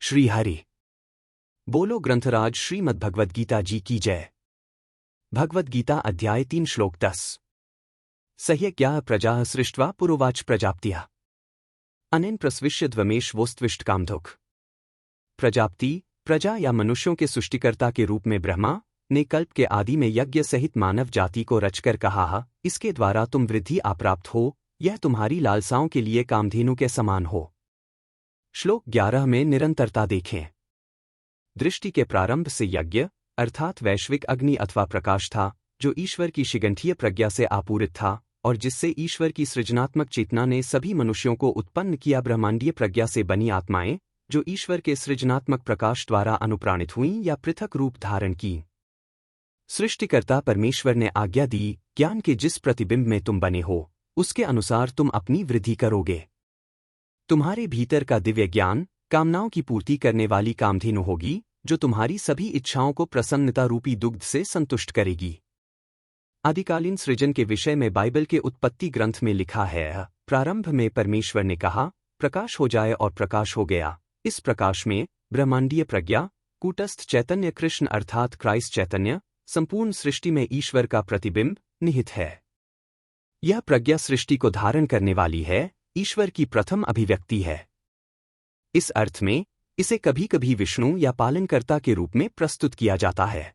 श्री हरि बोलो। ग्रंथराज श्रीमद्भगवद गीता जी की जय। भगवद गीता अध्याय 3 श्लोक 10। सह्यज्ञाः प्रजाः सृष्ट्वा पुरोवाच प्रजाप्त्या अनेन प्रस्विष्यध्वमेश वोस्त्विष्ट कामधुक्। प्रजाप्ति प्रजा या मनुष्यों के सृष्टिकर्ता के रूप में ब्रह्मा ने कल्प के आदि में यज्ञ सहित मानव जाति को रचकर कहा, इसके द्वारा तुम वृद्धि अप्राप्त हो, यह तुम्हारी लालसाओं के लिए कामधेनु के समान हो। श्लोक 11 में निरंतरता देखें। दृष्टि के प्रारंभ से यज्ञ अर्थात वैश्विक अग्नि अथवा प्रकाश था, जो ईश्वर की शिगंठीय प्रज्ञा से आपूरित था और जिससे ईश्वर की सृजनात्मक चेतना ने सभी मनुष्यों को उत्पन्न किया। ब्रह्मांडीय प्रज्ञा से बनी आत्माएं, जो ईश्वर के सृजनात्मक प्रकाश द्वारा अनुप्राणित हुईं या पृथक रूप धारण की। सृष्टिकर्ता परमेश्वर ने आज्ञा दी, ज्ञान के जिस प्रतिबिंब में तुम बने हो, उसके अनुसार तुम अपनी वृद्धि करोगे। तुम्हारे भीतर का दिव्य ज्ञान कामनाओं की पूर्ति करने वाली कामधेनु होगी, जो तुम्हारी सभी इच्छाओं को प्रसन्नता रूपी दुग्ध से संतुष्ट करेगी। आदिकालीन सृजन के विषय में बाइबल के उत्पत्ति ग्रंथ में लिखा है, प्रारंभ में परमेश्वर ने कहा, प्रकाश हो जाए और प्रकाश हो गया। इस प्रकाश में ब्रह्मांडीय प्रज्ञा, कूटस्थ चैतन्य कृष्ण अर्थात क्राइस्ट चैतन्य, संपूर्ण सृष्टि में ईश्वर का प्रतिबिंब निहित है। यह प्रज्ञा सृष्टि को धारण करने वाली है, ईश्वर की प्रथम अभिव्यक्ति है। इस अर्थ में इसे कभी कभी विष्णु या पालनकर्ता के रूप में प्रस्तुत किया जाता है।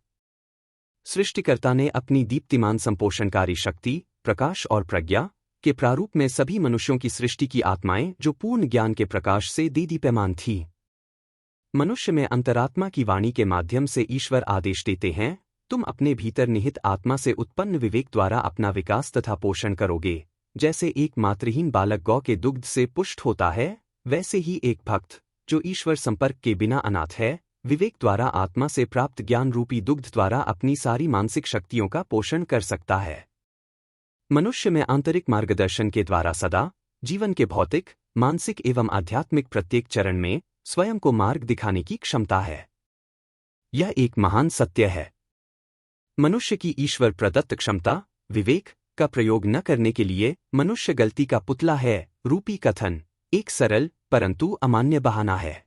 सृष्टिकर्ता ने अपनी दीप्तिमान संपोषणकारी शक्ति, प्रकाश और प्रज्ञा के प्रारूप में सभी मनुष्यों की सृष्टि की आत्माएं, जो पूर्ण ज्ञान के प्रकाश से दीदीप्यमान थी। मनुष्य में अंतरात्मा की वाणी के माध्यम से ईश्वर आदेश देते हैं, तुम अपने भीतर निहित आत्मा से उत्पन्न विवेक द्वारा अपना विकास तथा पोषण करोगे। जैसे एक मातृहीन बालक गौ के दुग्ध से पुष्ट होता है, वैसे ही एक भक्त, जो ईश्वर संपर्क के बिना अनाथ है, विवेक द्वारा आत्मा से प्राप्त ज्ञान रूपी दुग्ध द्वारा अपनी सारी मानसिक शक्तियों का पोषण कर सकता है। मनुष्य में आंतरिक मार्गदर्शन के द्वारा सदा जीवन के भौतिक, मानसिक एवं आध्यात्मिक प्रत्येक चरण में स्वयं को मार्ग दिखाने की क्षमता है। यह एक महान सत्य है। मनुष्य की ईश्वर प्रदत्त क्षमता, विवेक का प्रयोग न करने के लिए मनुष्य गलती का पुतला है रूपी कथन एक सरल परंतु अमान्य बहाना है।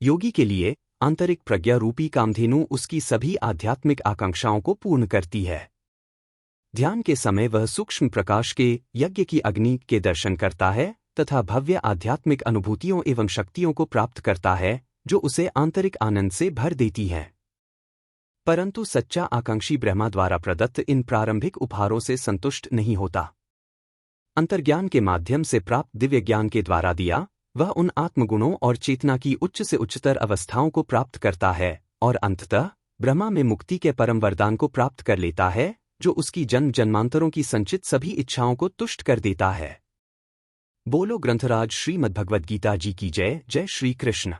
योगी के लिए आंतरिक प्रज्ञा रूपी कामधेनु उसकी सभी आध्यात्मिक आकांक्षाओं को पूर्ण करती है। ध्यान के समय वह सूक्ष्म प्रकाश के यज्ञ की अग्नि के दर्शन करता है तथा भव्य आध्यात्मिक अनुभूतियों एवं शक्तियों को प्राप्त करता है, जो उसे आंतरिक आनंद से भर देती हैं। परंतु सच्चा आकांक्षी ब्रह्मा द्वारा प्रदत्त इन प्रारंभिक उपहारों से संतुष्ट नहीं होता। अंतर्ज्ञान के माध्यम से प्राप्त दिव्य ज्ञान के द्वारा दिया वह उन आत्मगुणों और चेतना की उच्च से उच्चतर अवस्थाओं को प्राप्त करता है और अंततः ब्रह्मा में मुक्ति के परम वरदान को प्राप्त कर लेता है, जो उसकी जन्म जन्मांतरों की संचित सभी इच्छाओं को तुष्ट कर देता है। बोलो ग्रंथराज श्रीमद्भगवद गीता जी की जय। जय श्री कृष्ण।